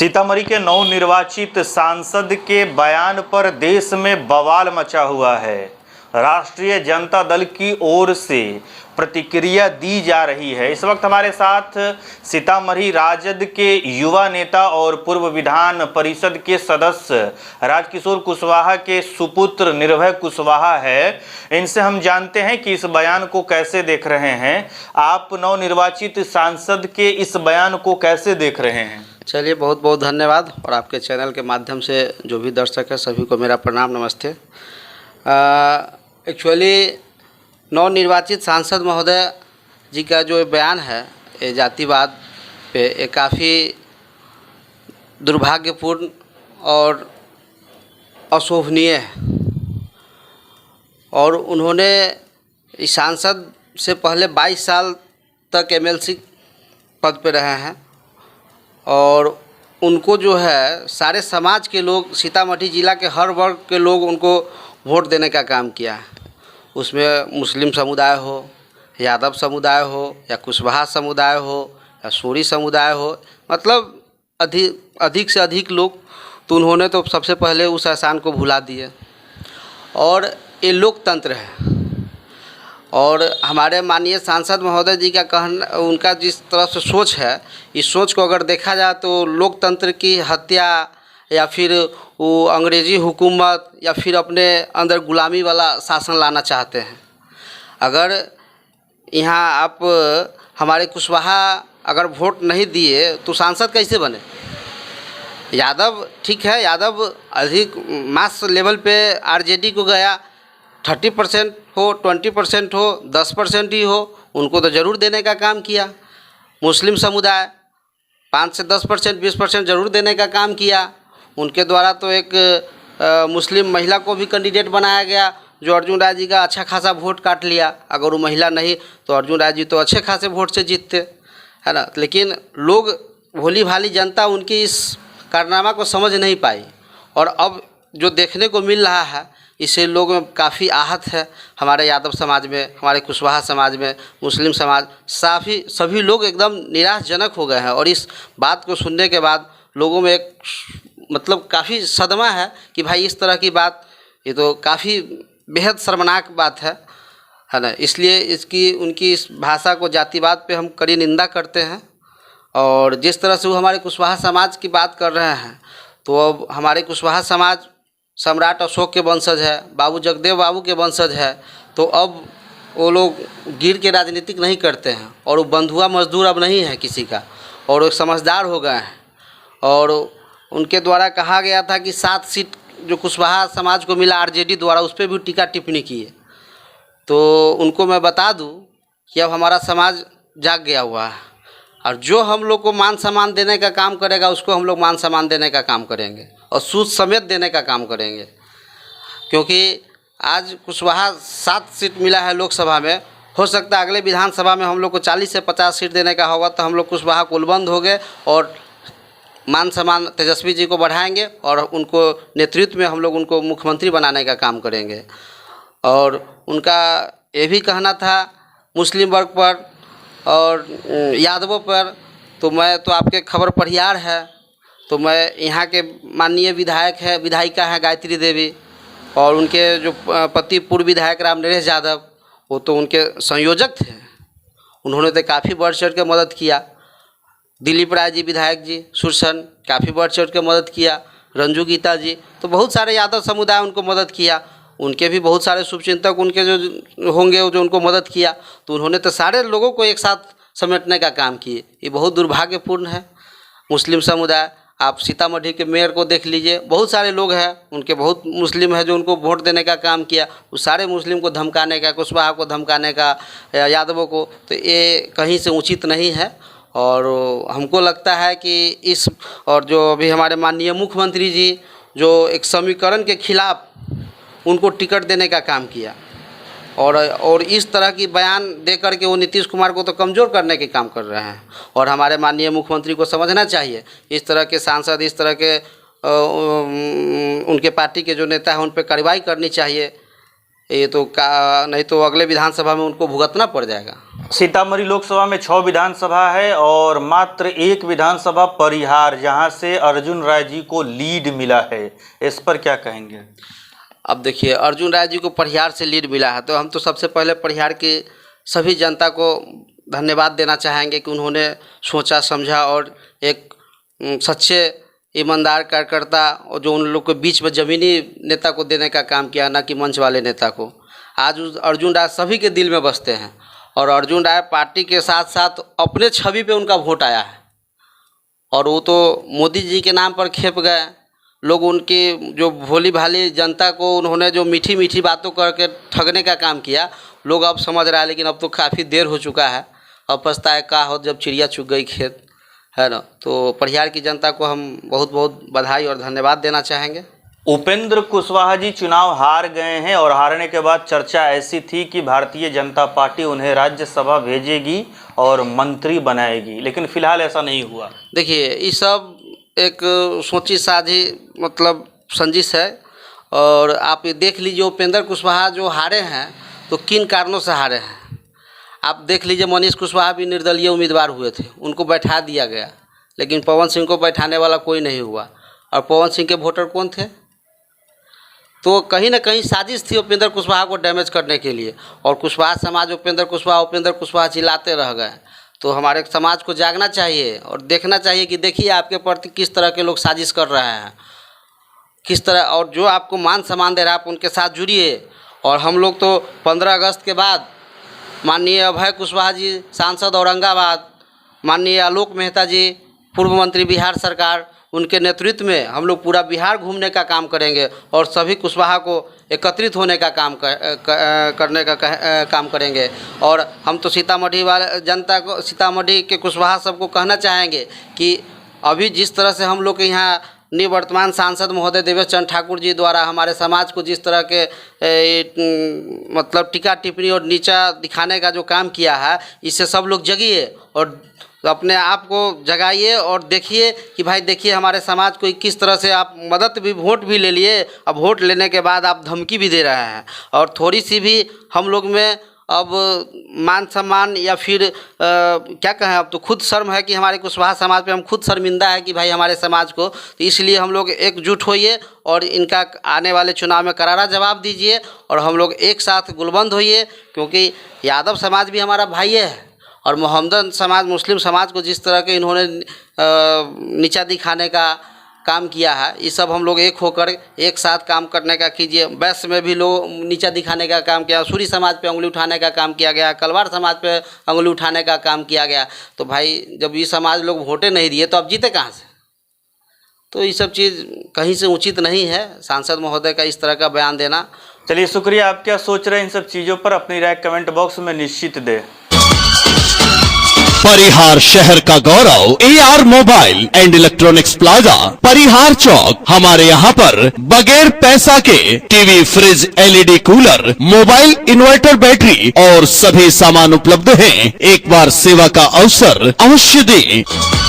सीतामढ़ी के नवनिर्वाचित सांसद के बयान पर देश में बवाल मचा हुआ है। राष्ट्रीय जनता दल की ओर से प्रतिक्रिया दी जा रही है। इस वक्त हमारे साथ सीतामढ़ी राजद के युवा नेता और पूर्व विधान परिषद के सदस्य राजकिशोर कुशवाहा के सुपुत्र निर्भय कुशवाहा है। इनसे हम जानते हैं कि इस बयान को कैसे देख रहे हैं। आप नवनिर्वाचित सांसद के इस बयान को कैसे देख रहे हैं? चलिए, बहुत बहुत धन्यवाद। और आपके चैनल के माध्यम से जो भी दर्शक है सभी को मेरा प्रणाम, नमस्ते। एक्चुअली नवनिर्वाचित सांसद महोदय जी का जो बयान है ये जातिवाद पे ये काफ़ी दुर्भाग्यपूर्ण और अशोभनीय है। और उन्होंने इस सांसद से पहले 22 साल तक एमएलसी पद पे रहे हैं और उनको जो है सारे समाज के लोग, सीतामढ़ी ज़िला के हर वर्ग के लोग उनको वोट देने का काम किया है। उसमें मुस्लिम समुदाय हो, यादव समुदाय हो, या कुशवाहा समुदाय हो, या सूरी समुदाय हो, मतलब अधिक से अधिक लोग। तो उन्होंने तो सबसे पहले उस एहसान को भुला दिए। और ये लोकतंत्र है। और हमारे माननीय सांसद महोदय जी का कहना, उनका जिस तरह से सोच है, इस सोच को अगर देखा जाए तो लोकतंत्र की हत्या या फिर वो अंग्रेज़ी हुकूमत या फिर अपने अंदर गुलामी वाला शासन लाना चाहते हैं। अगर यहाँ आप हमारे कुशवाहा अगर वोट नहीं दिए तो सांसद कैसे बने? यादव ठीक है, यादव अधिक मास लेवल पे आरजेडी को गया, 30% हो, 20% हो, 10% ही हो, उनको तो ज़रूर देने का काम किया। मुस्लिम समुदाय 5 से 10%, 20% ज़रूर देने का काम किया। उनके द्वारा तो एक मुस्लिम महिला को भी कैंडिडेट बनाया गया, जो अर्जुन राय जी का अच्छा खासा वोट काट लिया। अगर वो महिला नहीं तो अर्जुन राय जी तो अच्छे खासे वोट से जीतते, है ना। लेकिन लोग, भोली भाली जनता उनकी इस कारनामा को समझ नहीं पाई। और अब जो देखने को मिल रहा है इससे लोग काफ़ी आहत है। हमारे यादव समाज में, हमारे कुशवाहा समाज में, मुस्लिम समाज, सभी लोग एकदम निराशजनक हो गए हैं। और इस बात को सुनने के बाद लोगों में एक मतलब काफ़ी सदमा है कि भाई इस तरह की बात, ये तो काफ़ी बेहद शर्मनाक बात है ना। इसलिए उनकी इस भाषा को, जातिवाद पे हम कड़ी निंदा करते हैं। और जिस तरह से वो हमारे कुशवाहा समाज की बात कर रहे हैं, तो अब हमारे कुशवाहा समाज सम्राट अशोक के वंशज है, बाबू जगदेव बाबू के वंशज है। तो अब वो लोग गिर के राजनीतिक नहीं करते हैं और वो बंधुआ मजदूर अब नहीं है किसी का, और वो समझदार हो गए हैं। और उनके द्वारा कहा गया था कि 7 सीट जो कुशवाहा समाज को मिला आरजेडी द्वारा, उस पर भी टीका टिप्पणी की है। तो उनको मैं बता दूं कि अब हमारा समाज जाग गया हुआ है, और जो हम लोग को मान सम्मान देने का काम करेगा उसको हम लोग मान सम्मान देने का काम करेंगे और सूद समेत देने का काम करेंगे। क्योंकि आज कुशवाहा 7 सीट मिला है लोकसभा में, हो सकता है अगले विधानसभा में हम लोग को 40 से 50 सीट देने का होगा, तो हम लोग कुशवाहा कुलबंद हो गए और मान सम्मान तेजस्वी जी को बढ़ाएंगे और उनको नेतृत्व में हम लोग उनको मुख्यमंत्री बनाने का काम करेंगे। और उनका ये भी कहना था मुस्लिम वर्ग पर और यादवों पर, तो मैं तो आपके खबर पढ़ियार है, तो मैं यहाँ के माननीय विधायिका है गायत्री देवी, और उनके जो पति पूर्व विधायक राम नरेश यादव, वो तो उनके संयोजक थे। उन्होंने तो काफ़ी बढ़ चढ़ के मदद किया। दिलीप राय जी, विधायक जी सुरसन, काफ़ी बढ़ चढ़ के मदद किया। रंजू गीता जी, तो बहुत सारे यादव समुदाय उनको मदद किया। उनके भी बहुत सारे शुभचिंतक उनके जो होंगे जो उनको मदद किया। तो उन्होंने तो सारे लोगों को एक साथ समेटने का काम किए। ये बहुत दुर्भाग्यपूर्ण है। मुस्लिम समुदाय, आप सीतामढ़ी के मेयर को देख लीजिए, बहुत सारे लोग हैं उनके, बहुत मुस्लिम है जो उनको वोट देने का काम किया। उस सारे मुस्लिम को धमकाने का, कुशवाहा को धमकाने का, यादवों को, तो ये कहीं से उचित नहीं है। और हमको लगता है कि और जो अभी हमारे माननीय मुख्यमंत्री जी जो एक समीकरण के खिलाफ उनको टिकट देने का काम किया, और इस तरह की बयान दे करके वो नीतीश कुमार को तो कमज़ोर करने के काम कर रहे हैं। और हमारे माननीय मुख्यमंत्री को समझना चाहिए, इस तरह के सांसद, इस तरह के उनके पार्टी के जो नेता हैं उन पर कार्रवाई करनी चाहिए। ये तो नहीं तो अगले विधानसभा में उनको भुगतना पड़ जाएगा। सीतामढ़ी लोकसभा में 6 विधानसभा है और मात्र एक विधानसभा परिहार, जहां से अर्जुन राय जी को लीड मिला है, इस पर क्या कहेंगे? अब देखिए, अर्जुन राय जी को परिहार से लीड मिला है तो हम तो सबसे पहले परिहार की सभी जनता को धन्यवाद देना चाहेंगे कि उन्होंने सोचा समझा और एक सच्चे ईमानदार कार्यकर्ता और जो उन लोग के बीच में ज़मीनी नेता को देने का काम किया, ना कि मंच वाले नेता को। आज अर्जुन राय सभी के दिल में बसते हैं और अर्जुन राय पार्टी के साथ साथ अपने छवि पे उनका वोट आया है और वो तो मोदी जी के नाम पर खेप गए लोग। उनकी जो भोली भाली जनता को उन्होंने जो मीठी मीठी बातों करके ठगने का काम किया, लोग अब समझ रहा है, लेकिन अब तो काफ़ी देर हो चुका है। अब पछताए का हो जब चिड़िया चुग गई खेत, है ना। तो परिहार की जनता को हम बहुत बहुत बधाई और धन्यवाद देना चाहेंगे। उपेंद्र कुशवाहा जी चुनाव हार गए हैं और हारने के बाद चर्चा ऐसी थी कि भारतीय जनता पार्टी उन्हें राज्यसभा भेजेगी और मंत्री बनाएगी, लेकिन फिलहाल ऐसा नहीं हुआ। देखिए, ये सब एक सोची साझी मतलब संजिश है और आप ये देख लीजिए उपेंद्र कुशवाहा जो हारे हैं तो किन कारणों से हारे हैं। आप देख लीजिए, मनीष कुशवाहा भी निर्दलीय उम्मीदवार हुए थे, उनको बैठा दिया गया, लेकिन पवन सिंह को बैठाने वाला कोई नहीं हुआ। और पवन सिंह के वोटर कौन थे? तो कहीं ना कहीं साजिश थी उपेंद्र कुशवाहा को डैमेज करने के लिए और कुशवाहा समाज उपेंद्र कुशवाहा चिल्लाते रह गए। तो हमारे समाज को जागना चाहिए और देखना चाहिए कि देखिए आपके प्रति किस तरह के लोग साजिश कर रहे हैं, किस तरह, और जो आपको मान सम्मान दे रहा है आप उनके साथ जुड़िए। और हम लोग तो 15 अगस्त के बाद माननीय अभय कुशवाहा जी सांसद औरंगाबाद, माननीय आलोक मेहता जी पूर्व मंत्री बिहार सरकार, उनके नेतृत्व में हम लोग पूरा बिहार घूमने का काम करेंगे और सभी कुशवाहा को एकत्रित होने का काम करने का काम करेंगे। और हम तो सीतामढ़ी वाले जनता को, सीतामढ़ी के कुशवाहा सबको कहना चाहेंगे कि अभी जिस तरह से हम लोग के यहाँ निवर्तमान सांसद महोदय देवेश चंद्र ठाकुर जी द्वारा हमारे समाज को जिस तरह के मतलब टीका टिप्पणी और नीचा दिखाने का जो काम किया है, इससे सब लोग जगिए और अपने आप को जगाइए और देखिए कि भाई देखिए हमारे समाज को किस तरह से आप मदद भी, वोट भी ले लिए, अब वोट लेने के बाद आप धमकी भी दे रहे हैं। और थोड़ी सी भी हम लोग में अब मान सम्मान या फिर क्या कहें, अब तो खुद शर्म है कि हमारे कुशवाहा समाज पे हम खुद शर्मिंदा है कि भाई हमारे समाज को। तो इसलिए हम लोग एकजुट होइए और इनका आने वाले चुनाव में करारा जवाब दीजिए और हम लोग एक साथ गुलबंद होइए, क्योंकि यादव समाज भी हमारा भाई है और मोहम्मदन समाज, मुस्लिम समाज को जिस तरह के इन्होंने नीचा दिखाने का काम किया है, ये सब हम लोग एक होकर एक साथ काम करने का कीजिए। वैश्य में भी लोग नीचा दिखाने का काम किया, सूरी समाज पे उंगली उठाने का काम किया गया, कलवार समाज पे उंगली उठाने का काम किया गया। तो भाई जब ये समाज लोग वोटें नहीं दिए तो अब जीते कहाँ से? तो ये सब चीज़ कहीं से उचित नहीं है सांसद महोदय का इस तरह का बयान देना। चलिए, शुक्रिया। आप क्या सोच रहे हैं इन सब चीज़ों पर? अपनी राय कमेंट बॉक्स में निश्चित दें। परिहार शहर का गौरव AR mobile and electronics plaza, Parihar Chowk. हमारे यहाँ पर बगैर पैसा के TV, fridge, LED cooler, mobile, inverter, battery और सभी सामान उपलब्ध हैं। एक बार सेवा का अवसर अवश्य दें।